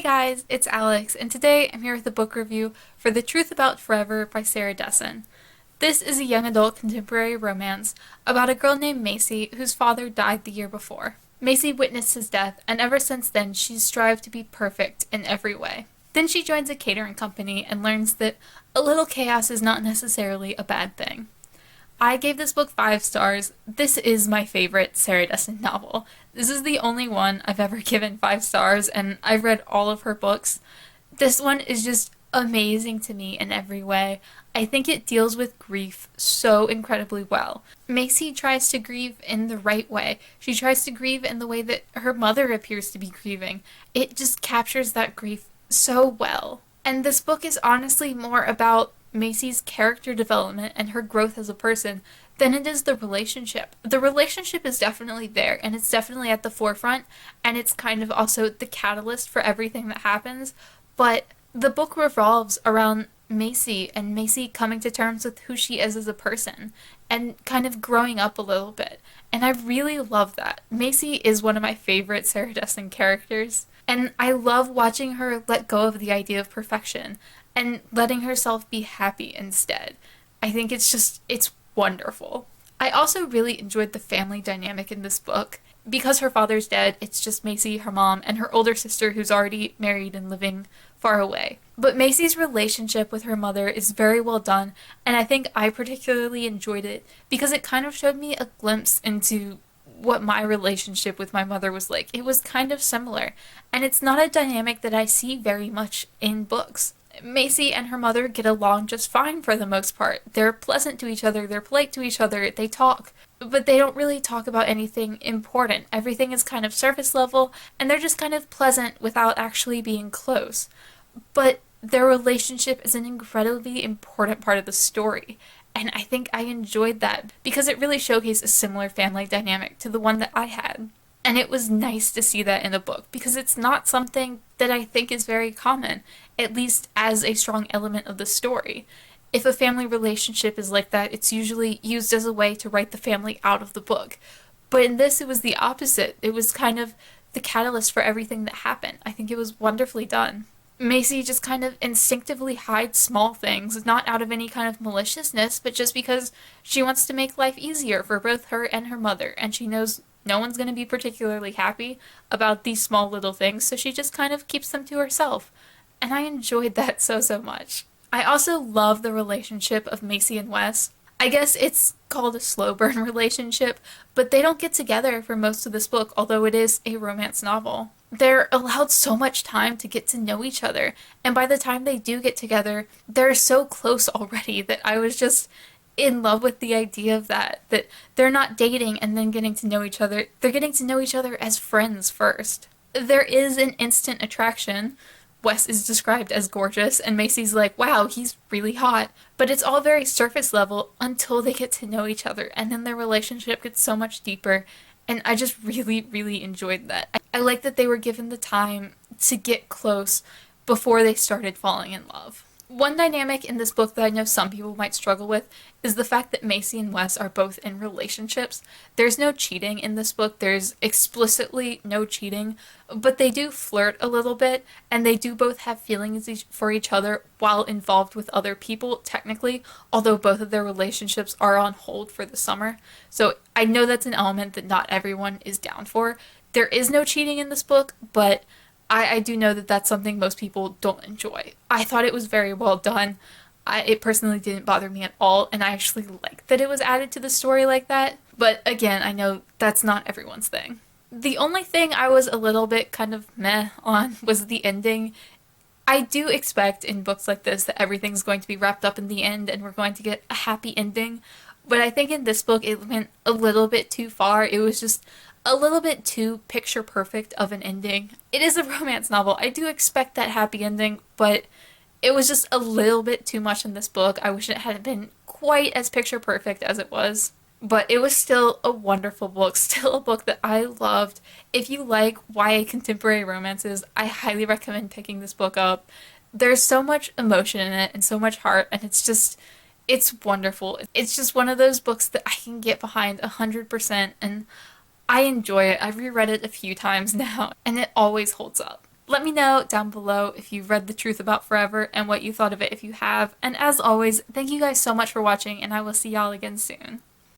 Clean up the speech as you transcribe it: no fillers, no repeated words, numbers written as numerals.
Hey guys, it's Alex, and today I'm here with a book review for The Truth About Forever by Sarah Dessen. This is a young adult contemporary romance about a girl named Macy whose father died the year before. Macy witnessed his death, and ever since then she's strived to be perfect in every way. Then she joins a catering company and learns that a little chaos is not necessarily a bad thing. I gave this book 5 stars. This is my favorite Sarah Dessen novel. This is the only one I've ever given 5 stars, and I've read all of her books. This one is just amazing to me in every way. I think it deals with grief so incredibly well. Macy tries to grieve in the right way. She tries to grieve in the way that her mother appears to be grieving. It just captures that grief so well. And this book is honestly more about Macy's character development and her growth as a person than it is the relationship. The relationship is definitely there and it's definitely at the forefront, and it's kind of also the catalyst for everything that happens, but the book revolves around Macy and Macy coming to terms with who she is as a person and kind of growing up a little bit. And I really love that. Macy is one of my favorite Sarah Dessen characters, and I love watching her let go of the idea of perfection and letting herself be happy instead. I think it's wonderful. I also really enjoyed the family dynamic in this book. Because her father's dead, it's just Macy, her mom, and her older sister who's already married and living far away. But Macy's relationship with her mother is very well done, and I think I particularly enjoyed it because it kind of showed me a glimpse into what my relationship with my mother was like. It was kind of similar, and it's not a dynamic that I see very much in books. Macy and her mother get along just fine for the most part. They're pleasant to each other, they're polite to each other, they talk, but they don't really talk about anything important. Everything is kind of surface level, and they're just kind of pleasant without actually being close. But their relationship is an incredibly important part of the story, and I think I enjoyed that because it really showcased a similar family dynamic to the one that I had. And it was nice to see that in a book because it's not something that I think is very common, at least as a strong element of the story. If a family relationship is like that, it's usually used as a way to write the family out of the book. But in this, it was the opposite. It was kind of the catalyst for everything that happened. I think it was wonderfully done. Macy just kind of instinctively hides small things, not out of any kind of maliciousness, but just because she wants to make life easier for both her and her mother, and she knows no one's going to be particularly happy about these small little things, so she just kind of keeps them to herself. And I enjoyed that so much. I also love the relationship of Macy and Wes. I guess it's called a slow burn relationship, but they don't get together for most of this book, although it is a romance novel. They're allowed so much time to get to know each other, and by the time they do get together, they're so close already that I was just in love with the idea of that they're not dating and then getting to know each other. They're getting to know each other as friends first. There is an instant attraction. Wes is described as gorgeous, and Macy's like, wow, he's really hot. But it's all very surface level until they get to know each other, and then their relationship gets so much deeper, and I just really enjoyed that. I like that they were given the time to get close before they started falling in love. One dynamic in this book that I know some people might struggle with is the fact that Macy and Wes are both in relationships. There's no cheating in this book, there's explicitly no cheating, but they do flirt a little bit, and they do both have feelings for each other while involved with other people, technically, although both of their relationships are on hold for the summer. So I know that's an element that not everyone is down for. There is no cheating in this book, but I do know that that's something most people don't enjoy. I thought it was very well done. It personally didn't bother me at all, and I actually liked that it was added to the story like that. But again, I know that's not everyone's thing. The only thing I was a little bit kind of meh on was the ending. I do expect in books like this that everything's going to be wrapped up in the end and we're going to get a happy ending. But I think in this book it went a little bit too far. It was just a little bit too picture perfect of an ending. It is a romance novel. I do expect that happy ending, but it was just a little bit too much in this book. I wish it hadn't been quite as picture perfect as it was. But it was still a wonderful book, still a book that I loved. If you like YA contemporary romances, I highly recommend picking this book up. There's so much emotion in it and so much heart, and it's wonderful. It's just one of those books that I can get behind 100%, and I enjoy it. I've reread it a few times now, and it always holds up. Let me know down below if you've read The Truth About Forever and what you thought of it if you have. And as always, thank you guys so much for watching, and I will see y'all again soon.